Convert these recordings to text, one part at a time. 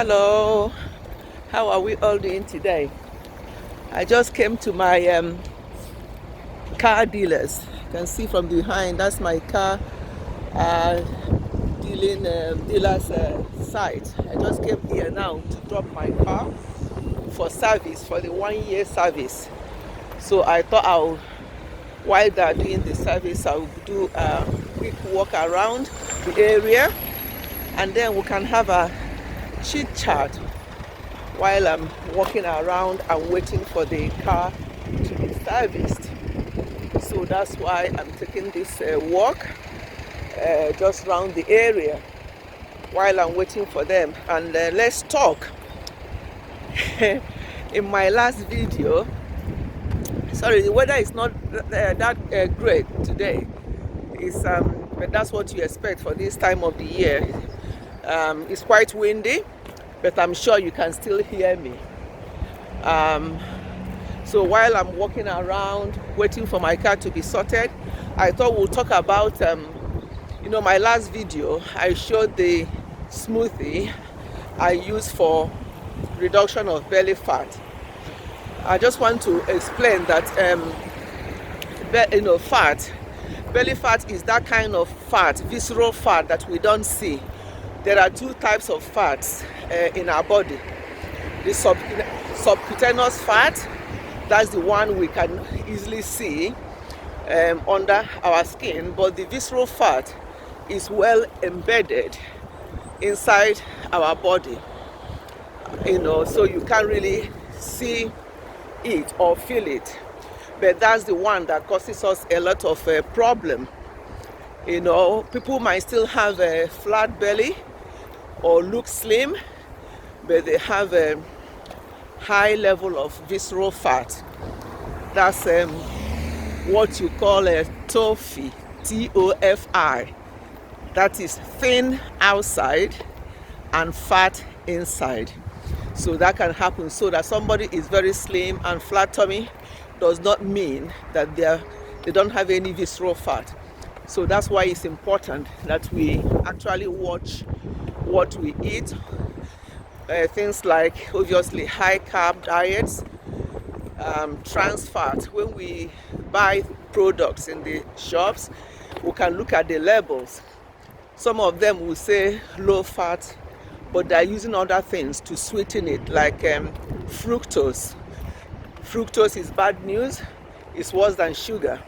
Hello, how are we all doing today? I just came to my car dealers. You can see from behind, that's my car uh, dealer's site. I just came here now to drop my car for service, for the 1 year service. So I thought while they're doing the service, I'll do a quick walk around the area, and then we can have a chit chat while I'm walking around and waiting for the car to be serviced. So that's why I'm taking this walk just around the area while I'm waiting for them. And let's talk. In my last video, sorry, the weather is not that great today. But that's what you expect for this time of the year. It's quite windy, but I'm sure you can still hear me. So while I'm walking around waiting for my car to be sorted, I thought we'll talk about, my last video, I showed the smoothie I use for reduction of belly fat. I just want to explain that, belly fat is that kind of fat, visceral fat that we don't see. There are two types of fats in our body. The subcutaneous fat, that's the one we can easily see under our skin, but the visceral fat is well embedded inside our body, so you can't really see it or feel it, but that's the one that causes us a lot of problem. People might still have a flat belly or look slim, but they have a high level of visceral fat. That's what you call a TOFI, TOFI. That is thin outside and fat inside. So that can happen. So that somebody is very slim and flat tummy does not mean that they don't have any visceral fat. So that's why it's important that we actually watch what we eat. Things like, obviously, high carb diets, trans fat. When we buy products in the shops, we can look at the labels. Some of them will say low fat, but they're using other things to sweeten it, like fructose. Fructose is bad news. It's worse than sugar.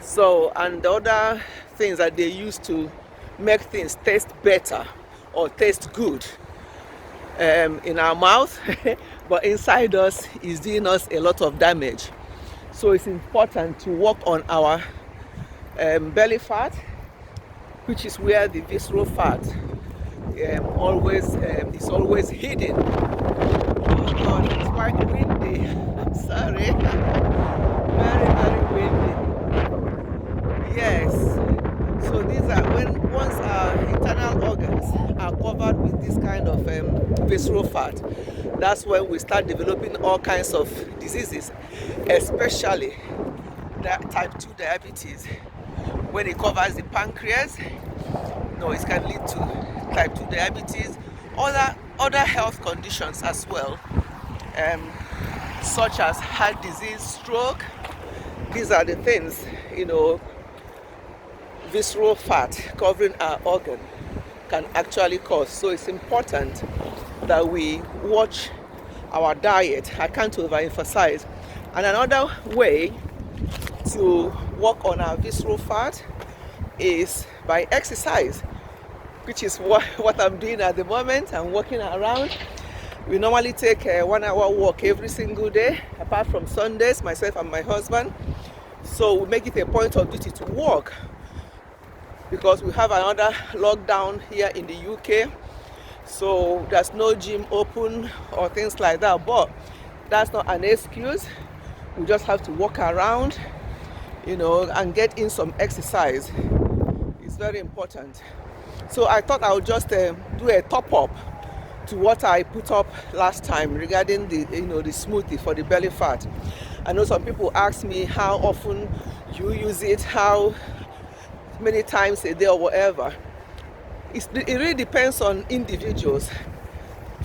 So, and the other things that they use to make things taste better or taste good in our mouth, but inside us is doing us a lot of damage. So it's important to work on our belly fat, which is where the visceral fat is always hidden. Oh God, it's quite windy. I'm sorry. Very, very windy. Yes. So these are once our internal organs are covered with this kind of visceral fat, that's when we start developing all kinds of diseases, especially that type 2 diabetes. When it covers the pancreas, it can lead to type 2 diabetes, other health conditions as well, such as heart disease, stroke. These are the things, visceral fat covering our organ can actually cause. So it's important that we watch our diet. I can't overemphasize. And another way to work on our visceral fat is by exercise, which is what I'm doing at the moment. I'm walking around. We normally take a 1 hour walk every single day, apart from Sundays, myself and my husband. So we make it a point of duty to walk, because we have another lockdown here in the UK. So there's no gym open or things like that, but that's not an excuse. We just have to walk around, and get in some exercise. It's very important. So I thought I would just do a top up to what I put up last time regarding the smoothie for the belly fat. I know some people ask me how often you use it, how many times a day or whatever. It really depends on individuals.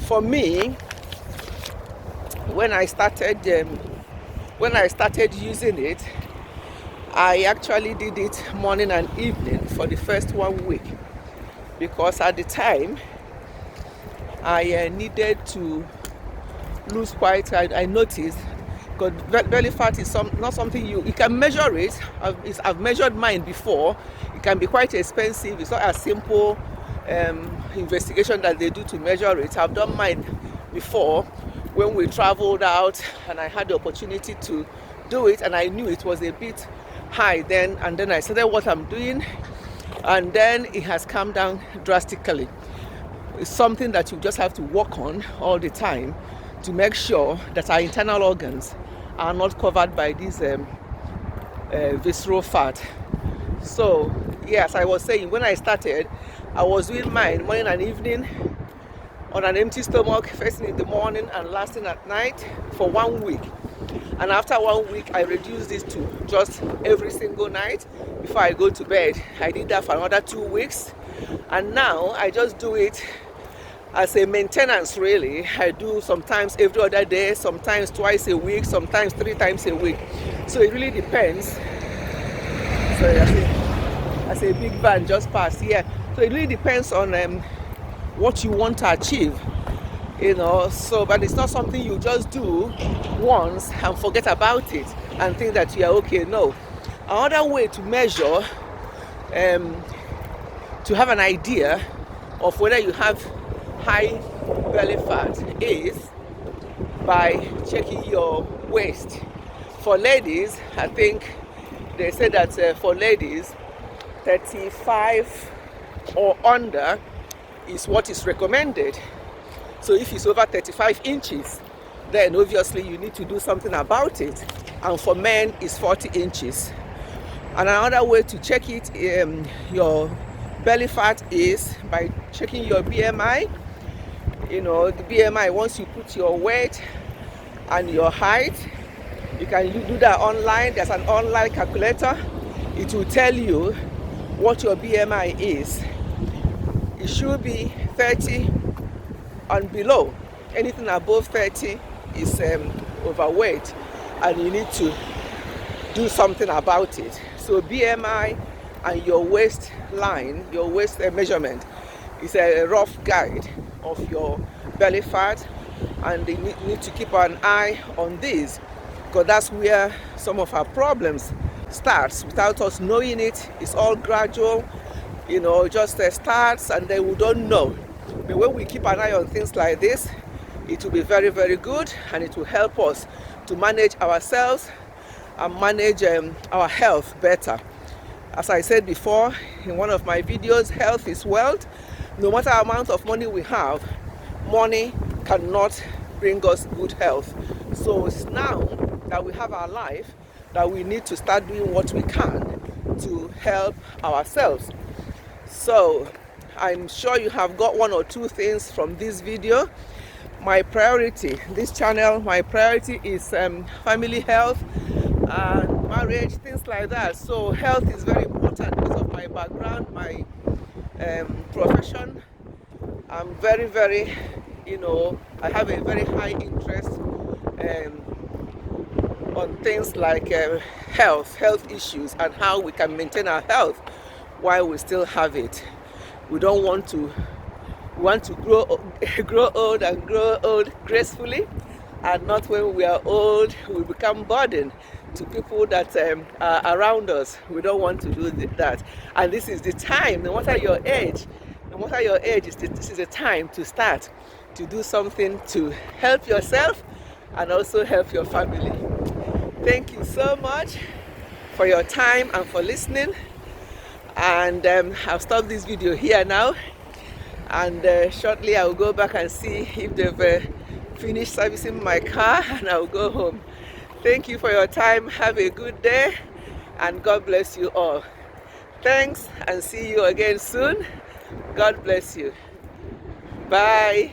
For me, when I started using it, I actually did it morning and evening for the first 1 week, because at the time I needed to lose quite. I noticed, because belly fat is not something you can measure it. I've measured mine before. It can be quite expensive. It's not a simple investigation that they do to measure it. I've done mine before when we traveled out, and I had the opportunity to do it, and I knew it was a bit high then, and then I started what I'm doing, and then it has come down drastically. It's something that you just have to work on all the time to make sure that our internal organs are not covered by this visceral fat. So yes, I was saying, when I started, I was doing mine morning and evening on an empty stomach, first thing in the morning and last thing at night, for 1 week. And after 1 week, I reduced this to just every single night before I go to bed. I did that for another 2 weeks, and now I just do it as a maintenance, really. I do sometimes every other day, sometimes twice a week, sometimes 3 times a week. So it really depends. Sorry, I say a big van just passed here. So it really depends on what you want to achieve, so, but it's not something you just do once and forget about it and think that you are okay. No. Another way to measure, to have an idea of whether you have high belly fat, is by checking your waist. For ladies, I think they say that for ladies, 35 or under is what is recommended. So if it's over 35 inches, then obviously you need to do something about it. And for men, it's 40 inches. And another way to check it, your belly fat, is by checking your BMI. The BMI, once you put your weight and your height, you can do that online. There's an online calculator. It will tell you what your BMI is. It should be 30 and below. Anything above 30 is overweight, and you need to do something about it. So BMI and your waistline, your waist measurement, is a rough guide of your belly fat, and you need to keep an eye on this, because that's where some of our problems starts without us knowing it. It's all gradual, just starts, and then we don't know. But when we keep an eye on things like this, it will be very, very good, and it will help us to manage ourselves and manage our health better. As I said before in one of my videos, health is wealth. No matter the amount of money we have, money cannot bring us good health. So it's now that we have our life that we need to start doing what we can to help ourselves. So I'm sure you have got 1 or 2 things from this video. My priority, this channel, my priority is family health and marriage, things like that. So health is very important because of my background, my profession. I'm very, very, I have a very high interest on things like health issues, and how we can maintain our health while we still have it. We don't want to grow old and grow old gracefully, and not when we are old we become burden to people that are around us. We don't want to do that. And this is the time, no matter your age, this is the time to start to do something to help yourself and also help your family. Thank you so much for your time and for listening. And I'll stop this video here now, and shortly I will go back and see if they've finished servicing my car, and I'll go home. Thank you for your time. Have a good day, and God bless you all. Thanks, and see you again soon. God bless you. Bye.